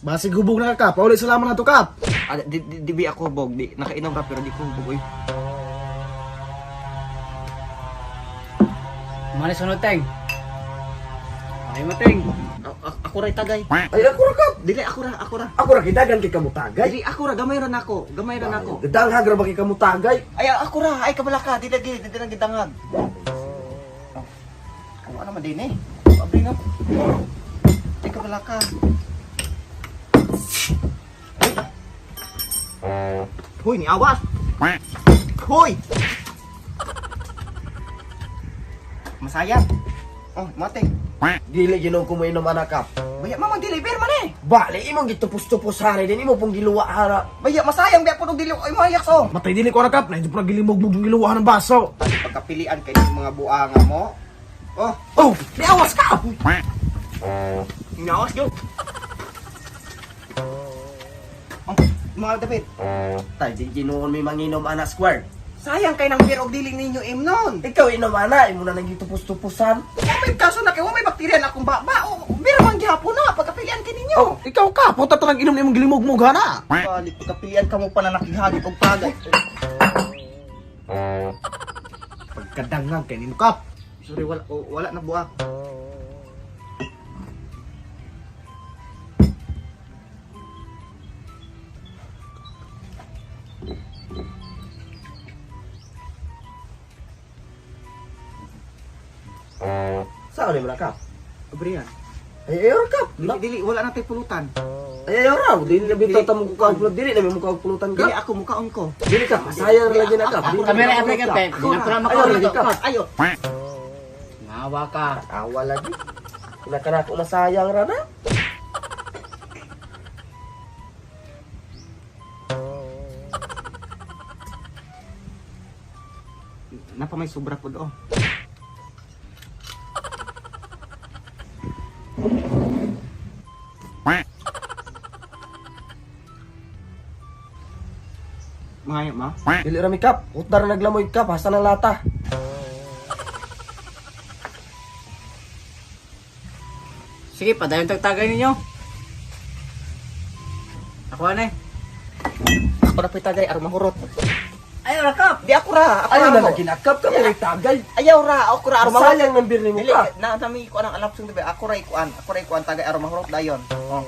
Basig hubog na ka, paulit salaman na to kap. Di ako hubog, di nakainom ra pero di ko hubog oy. Manis sunod teng. Ay mateng. Ako ra tagay. Ay ako ra kap. Dili ako ra. Ako ra kidagan kay kamutagay. Dili ako ra gamay ra nako. Gedanghag ra ba kay kamutagay? Ay ako ra, ay kabalaka, di lang gidangag. Ano naman din eh. Abri nga. Ay kabalaka. Hoy, ni awas. Hoy. Masayang. Oh, mateng. Dili ginom ko mo inom anak kap. Baya mamang deliver man eh. Bali imong gitupos-tupos hari din imo pong giluwa hara. Baya masayang biya punog dili ay mayak so. Matay dili ko anak kap, na hindi pa nagilimog-mog yung giluwa ng baso. Pagkapilian kay mga buanga mo. Oh, Oh, di awas ka. inawas yo. Oh, mga David. Tay di ginoon may manginom anak square. Sayang kay nang beer og dili ninyo imnon. Ikaw inom ana, imo na nang gitupos-tuposan. May kaso na kay may bakterya na akong baba. Oh, beer man gyapon na pagkapilian kay ninyo. Oh, ikaw ka, puta ta nang inom imong gilimog-mog hana. Balik pagkapilian kamo pa na nakihagit og pagay. Pagkadangag kay nimo kap. Sorry wala na buak. Saan ni mo na kap? Abrian. Ay ayo kap. Dili wala na tay pulutan. Ay ayo ra, dili na bitaw ta mo ka pulot dili na mo ka pulutan Dili ka. ako mukaon ko. Dili ka, sayang lagi na kap. Kamera apre ka pe. Dinapra Ayo lagi mako. kap. Ayo. Nawa ka. Awa lagi. Kina-kana ko na sayang ra na. Napa may sobra po do. Mga ma? Dili ra mi kap. Utar naglamoy kap hasta ng lata. Sige, padayon tagtagay ninyo. Ako na eh. Ako na pitagay aron mahurot. Ay, rakap. Di ako ra. Ako Ayo ra na mo. naginakap ka may tagay. Ayaw ra. Ako ra aron mahurot. Sayang ng beer nimo Dili ka. na nami ko ang alapsong dibe. Ako ra ikuan tagay aron mahurot dayon. Oh.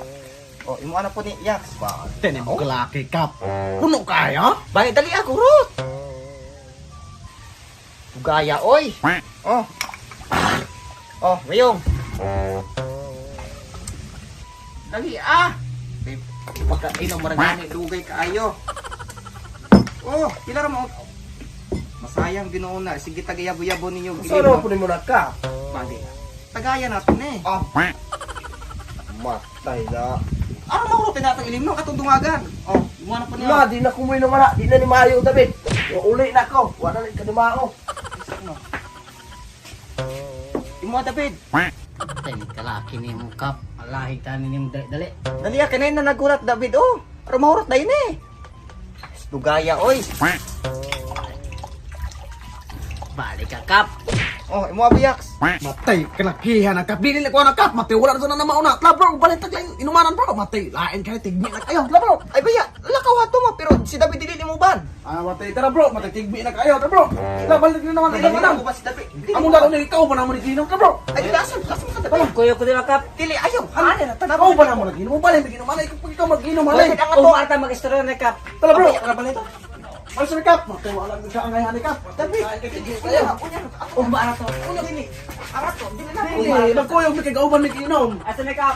Oh, imo ana po ni Yax. Tene mo kalaki kap. Puno kaya? Bay dali ako rot. Gaya oy. Oh. Oh, wayong. Dali ah. Pagkainom mo rin gani, dugay kaayo. Oh, pila ra mo. Masayang ginoon na. Sige tagayabo-yabo ninyo. Sino po ni mo na ka? Bagay. Tagayan natin eh. Oh, Matay na. araw mahurot na itong ilim no, katong dungagan. Oh, imo na po niya. Ma, di na kumoy na mara. Di na ni Mayo, David. Uli na ko. Wala na ka ni Mao. Imo David. Tay, kalaki ni mo kap. Alahi tani ni mo dali. Dali ka na nagulat David. Oh, araw mahurot dayon eh. Dugaya oy. Balik ka kap. Oh, imo abiyaks. Matay, kalakihan na kap. Dili na ko na kap. Matay, wala na sa na mauna. Tla bro, balik tag lang. Inumanan bro. Matay, lain ka na tigbi na kayo. Tla bro. Ay baya, lakaw ato mo pero si David dili mo ban. Ah, matay, tara bro. Matay, tigbi na kayo. Tla bro. Tla, balik na naman. Inom na. Mo ba si David? Among laro na ikaw ba naman inom ka bro? Ay lasan ka David. Kuya ko dila kap. Dili ayo. Ano na tanaw Ikaw ba naman nag-inom? Mo balik, mag-inom. Alay, kapag ikaw mag-inom, alay. Balik ang Oh, ato. marta mag-istorya na kap. Tala bro. Ano ba nito? Malis na kap. Matay, wala na ka ang ayhan ni kap. David. Oh, ba to? Unya dili. Arato, dili na. Dili, nagkuyog, may kagauban, may kinom. Asa na kap?